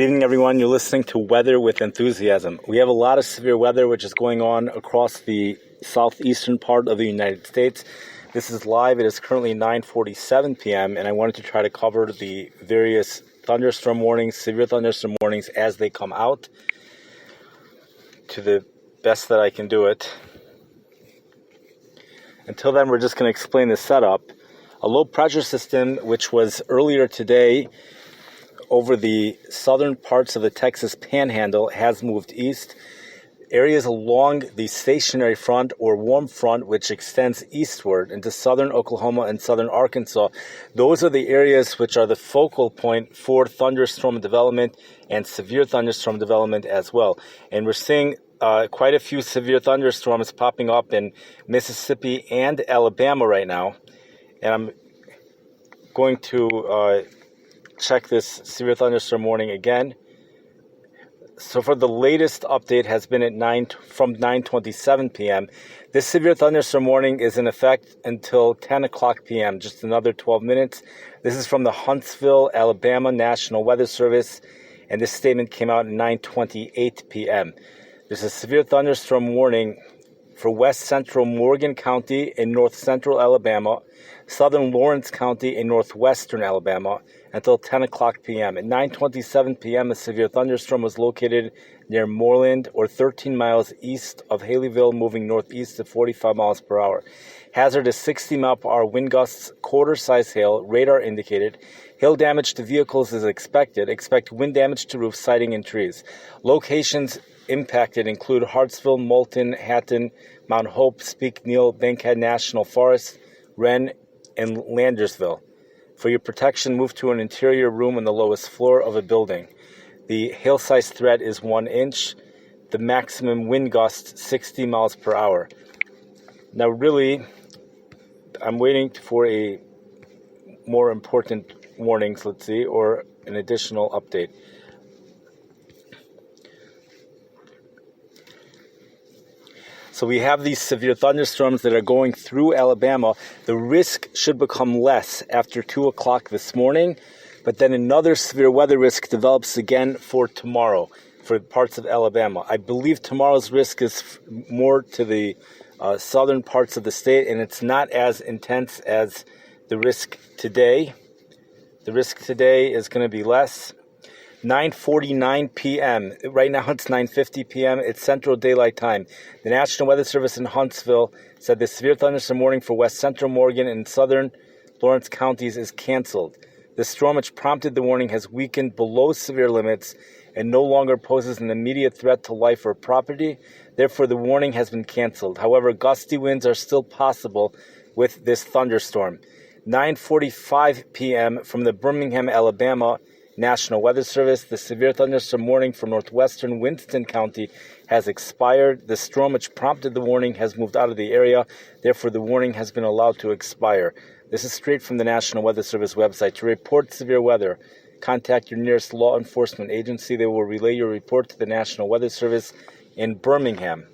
Good evening, everyone. You're listening to Weather with Enthusiasm. We have a lot of severe weather which is going on across the southeastern part of the United States. This is live. It is currently 9:47 p.m., and I wanted to try to cover the various thunderstorm warnings, severe thunderstorm warnings as they come out to the best that I can do it. Until then, we're just going to explain the setup. A low pressure system, which was earlier today over the southern parts of the Texas Panhandle, has moved east. Areas along the stationary front or warm front, which extends eastward into southern Oklahoma and southern Arkansas, those are the areas which are the focal point for thunderstorm development and severe thunderstorm development as well. And we're seeing quite a few severe thunderstorms popping up in Mississippi and Alabama right now. And I'm going to check this severe thunderstorm warning again. So for the latest update has been at 9:27 p.m. This severe thunderstorm warning is in effect until 10 o'clock p.m., just another 12 minutes. This is from the Huntsville, Alabama National Weather Service, and this statement came out at 9:28 p.m. There's a severe thunderstorm warning for west central Morgan County in north central Alabama, southern Lawrence County in northwestern Alabama, until 10 o'clock p.m. At 9:27 p.m., a severe thunderstorm was located near Moreland, or 13 miles east of Haleyville, moving northeast at 45 miles per hour. Hazard is 60 mile per hour wind gusts, quarter-size hail, radar indicated. Hail damage to vehicles is expected. Expect wind damage to roofs, siding, and trees. Locations impacted include Hartsville, Moulton, Hatton, Mount Hope, Speak Neal, Bankhead National Forest, Wren, and Landersville. For your protection, move to an interior room on the lowest floor of a building. The hail size threat is 1 inch. The maximum wind gust 60 miles per hour. Now really, I'm waiting for a more important warnings, let's see, or an additional update. So we have these severe thunderstorms that are going through Alabama. The risk should become less after 2 o'clock this morning, but then another severe weather risk develops again for tomorrow for parts of Alabama. I believe tomorrow's risk is more to the southern parts of the state, and it's not as intense as the risk today. The risk today is going to be less. 9:49 p.m. Right now it's 9:50 p.m. It's Central Daylight Time. The National Weather Service in Huntsville said the severe thunderstorm warning for west central Morgan and southern Lawrence counties is canceled. The storm which prompted the warning has weakened below severe limits and no longer poses an immediate threat to life or property. Therefore, the warning has been canceled. However, gusty winds are still possible with this thunderstorm. 9:45 p.m. from the Birmingham, Alabama National Weather Service, the severe thunderstorm warning for northwestern Winston County has expired. The storm which prompted the warning has moved out of the area. Therefore, the warning has been allowed to expire. This is straight from the National Weather Service website. To report severe weather, contact your nearest law enforcement agency. They will relay your report to the National Weather Service in Birmingham.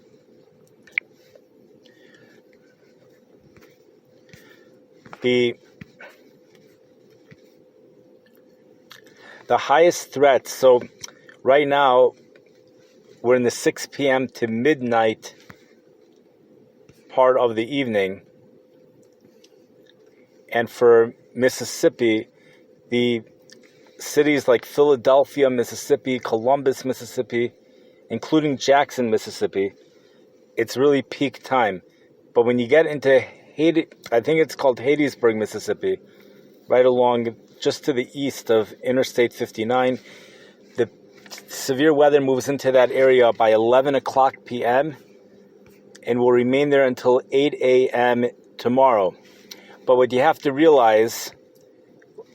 The highest threat, so right now we're in the 6 p.m. to midnight part of the evening. And for Mississippi, the cities like Philadelphia, Mississippi, Columbus, Mississippi, including Jackson, Mississippi, it's really peak time. But when you get into I think it's called Hattiesburg, Mississippi, right along just to the east of Interstate 59, the severe weather moves into that area by 11 o'clock p.m. and will remain there until 8 a.m. tomorrow. But what you have to realize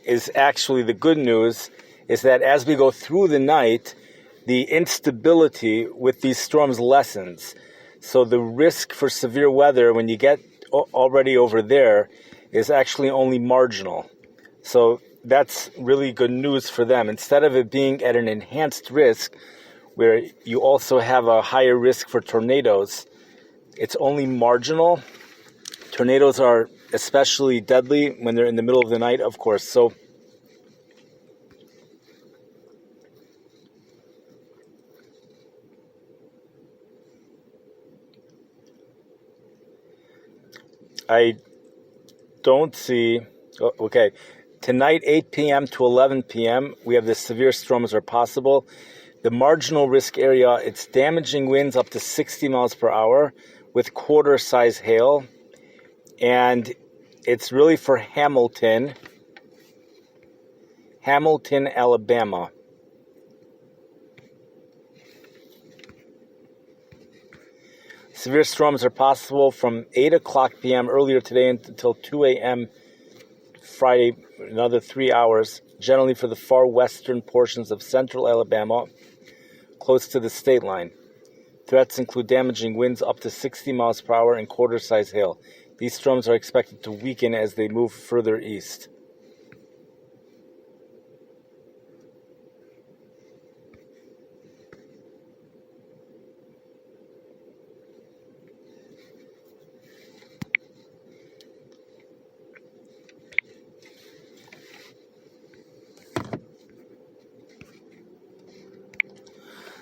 is actually the good news is that as we go through the night, the instability with these storms lessens. So the risk for severe weather when you get already over there is actually only marginal. So that's really good news for them. Instead of it being at an enhanced risk, where you also have a higher risk for tornadoes, it's only marginal. Tornadoes are especially deadly when they're in the middle of the night, of course. So I don't see... Okay, tonight 8 p.m. to 11 p.m., we have the severe storms are possible. The marginal risk area, it's damaging winds up to 60 miles per hour with quarter-size hail. And it's really for Hamilton, Alabama. Severe storms are possible from 8 o'clock p.m. earlier today until 2 a.m. Friday, another 3 hours, generally for the far western portions of central Alabama, close to the state line. Threats include damaging winds up to 60 miles per hour and quarter-size hail. These storms are expected to weaken as they move further east.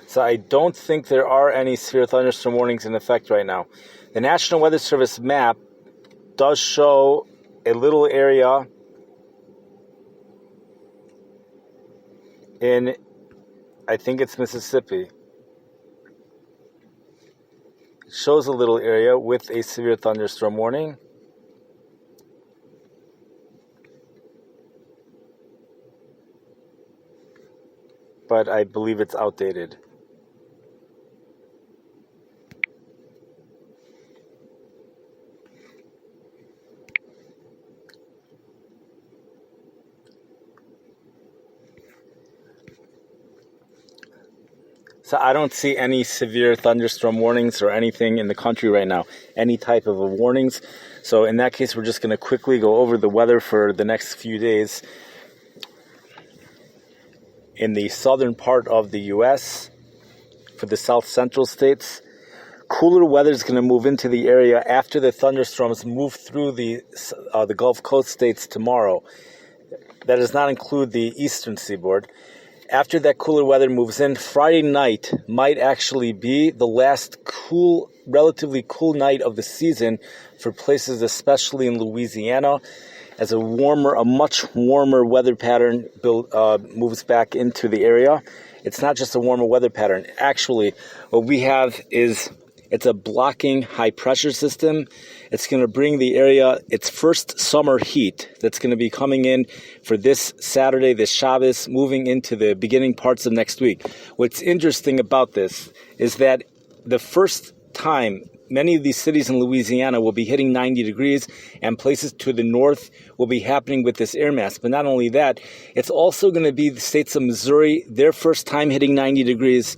So I don't think there are any severe thunderstorm warnings in effect right now. The National Weather Service map does show a little area in, I think it's Mississippi. It shows a little area with a severe thunderstorm warning. But I believe it's outdated. So I don't see any severe thunderstorm warnings or anything in the country right now, any type of warnings. So in that case, we're just going to quickly go over the weather for the next few days. In the southern part of the U.S., for the south central states, cooler weather is going to move into the area after the thunderstorms move through the Gulf Coast states tomorrow. That does not include the eastern seaboard. After that cooler weather moves in, Friday night might actually be the last relatively cool night of the season for places, especially in Louisiana, as a much warmer weather pattern moves back into the area. It's not just a warmer weather pattern. Actually, what we have is it's a blocking high pressure system. It's going to bring the area its first summer heat that's going to be coming in for this Saturday, this Shabbos, moving into the beginning parts of next week. What's interesting about this is that the first time many of these cities in Louisiana will be hitting 90 degrees, and places to the north will be happening with this air mass. But not only that, it's also going to be the states of Missouri, their first time hitting 90 degrees.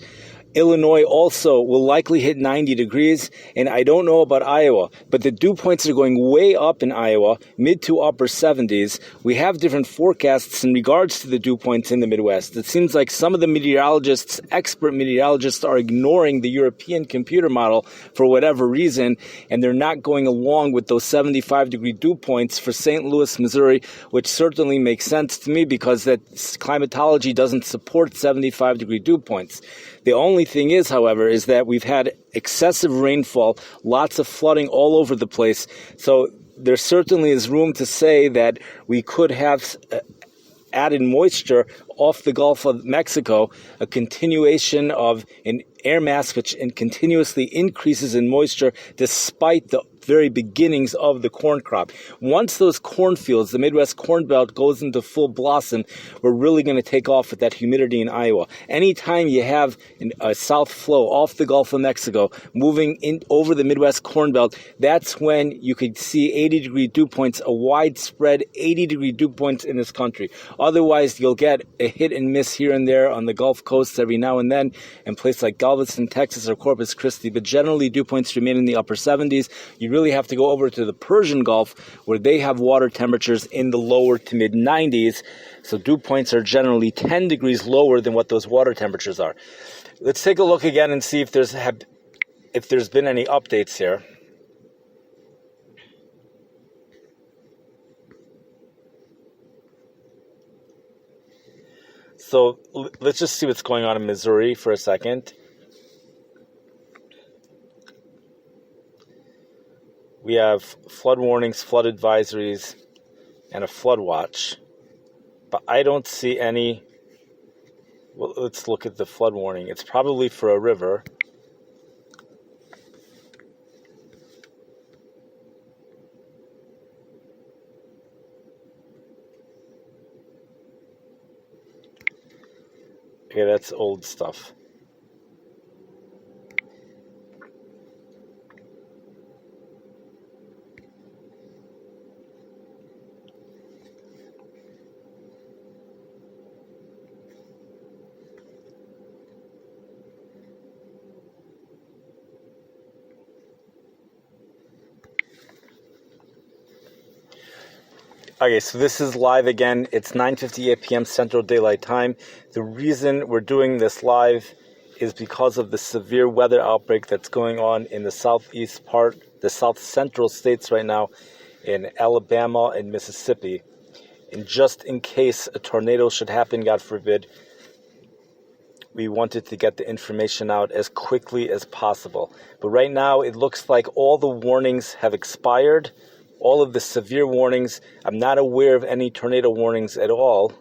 Illinois also will likely hit 90 degrees, and I don't know about Iowa, but the dew points are going way up in Iowa, mid to upper 70s. We have different forecasts in regards to the dew points in the Midwest. It seems like some of the expert meteorologists, are ignoring the European computer model for whatever reason, and they're not going along with those 75-degree dew points for St. Louis, Missouri, which certainly makes sense to me because that climatology doesn't support 75-degree dew points. The only thing is, however, is that we've had excessive rainfall, lots of flooding all over the place. So there certainly is room to say that we could have added moisture off the Gulf of Mexico, a continuation of an air mass which continuously increases in moisture despite the very beginnings of the corn crop. Once those cornfields, the Midwest Corn Belt, goes into full blossom, we're really going to take off with that humidity in Iowa. Anytime you have a south flow off the Gulf of Mexico moving in over the Midwest Corn Belt, that's when you could see 80-degree dew points, a widespread 80-degree dew points in this country. Otherwise, you'll get a hit and miss here and there on the Gulf Coast every now and then in places like Galveston, Texas, or Corpus Christi. But generally, dew points remain in the upper 70s. You really have to go over to the Persian Gulf where they have water temperatures in the lower to mid 90s. So dew points are generally 10 degrees lower than what those water temperatures are. Let's take a look again and see if there's been any updates here. So let's just see what's going on in Missouri for a second. We have flood warnings, flood advisories, and a flood watch. But I don't see any. Well, let's look at the flood warning. It's probably for a river. Okay, that's old stuff. Okay, so this is live again. It's 9:58 p.m. Central Daylight Time. The reason we're doing this live is because of the severe weather outbreak that's going on in the southeast part, the south central states right now, in Alabama and Mississippi. And just in case a tornado should happen, God forbid, we wanted to get the information out as quickly as possible. But right now, it looks like all the warnings have expired. All of the severe warnings. I'm not aware of any tornado warnings at all.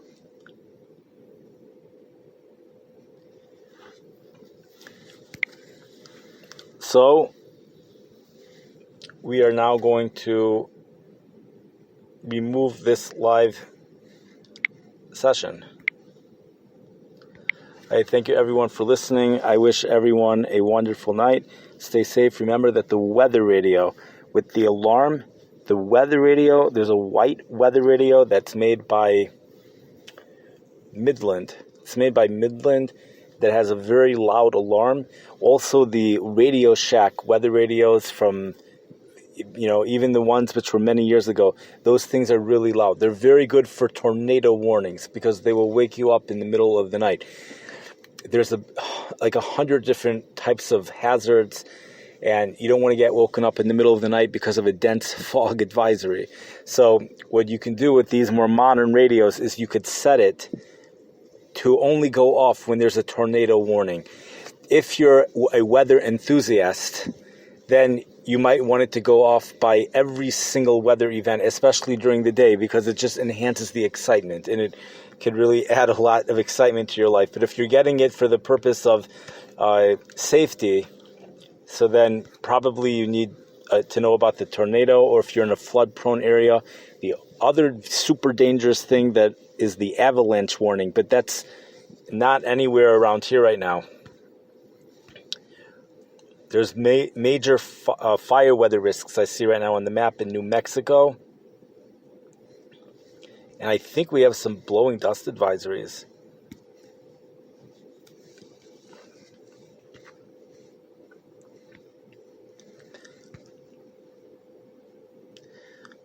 So we are now going to remove this live session. I thank you everyone for listening. I wish everyone a wonderful night. Stay safe. Remember that the weather radio with the alarm, the weather radio, there's a white weather radio that's made by Midland. It's made by Midland that has a very loud alarm. Also, the Radio Shack weather radios from, even the ones which were many years ago, those things are really loud. They're very good for tornado warnings because they will wake you up in the middle of the night. There's 100 different types of hazards, and you don't want to get woken up in the middle of the night because of a dense fog advisory. So what you can do with these more modern radios is you could set it to only go off when there's a tornado warning. If you're a weather enthusiast, then you might want it to go off by every single weather event, especially during the day, because it just enhances the excitement, and it could really add a lot of excitement to your life. But if you're getting it for the purpose of safety, so then probably you need to know about the tornado, or if you're in a flood-prone area. The other super dangerous thing that is the avalanche warning, but that's not anywhere around here right now. There's major fire weather risks I see right now on the map in New Mexico. And I think we have some blowing dust advisories.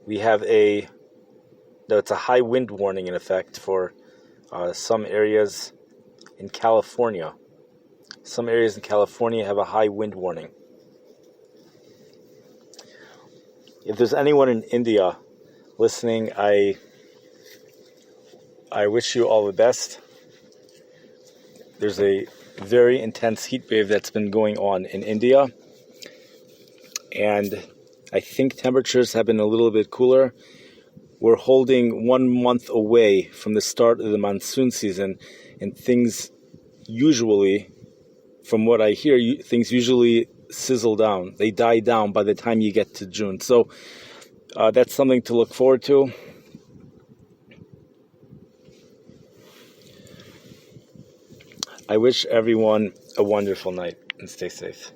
We have it's a high wind warning in effect for some areas in California. Some areas in California have a high wind warning. If there's anyone in India listening, I wish you all the best. There's a very intense heat wave that's been going on in India, and I think temperatures have been a little bit cooler. We're holding 1 month away from the start of the monsoon season, and things usually, from what I hear, things usually sizzle down. They die down by the time you get to June. So that's something to look forward to. I wish everyone a wonderful night and stay safe.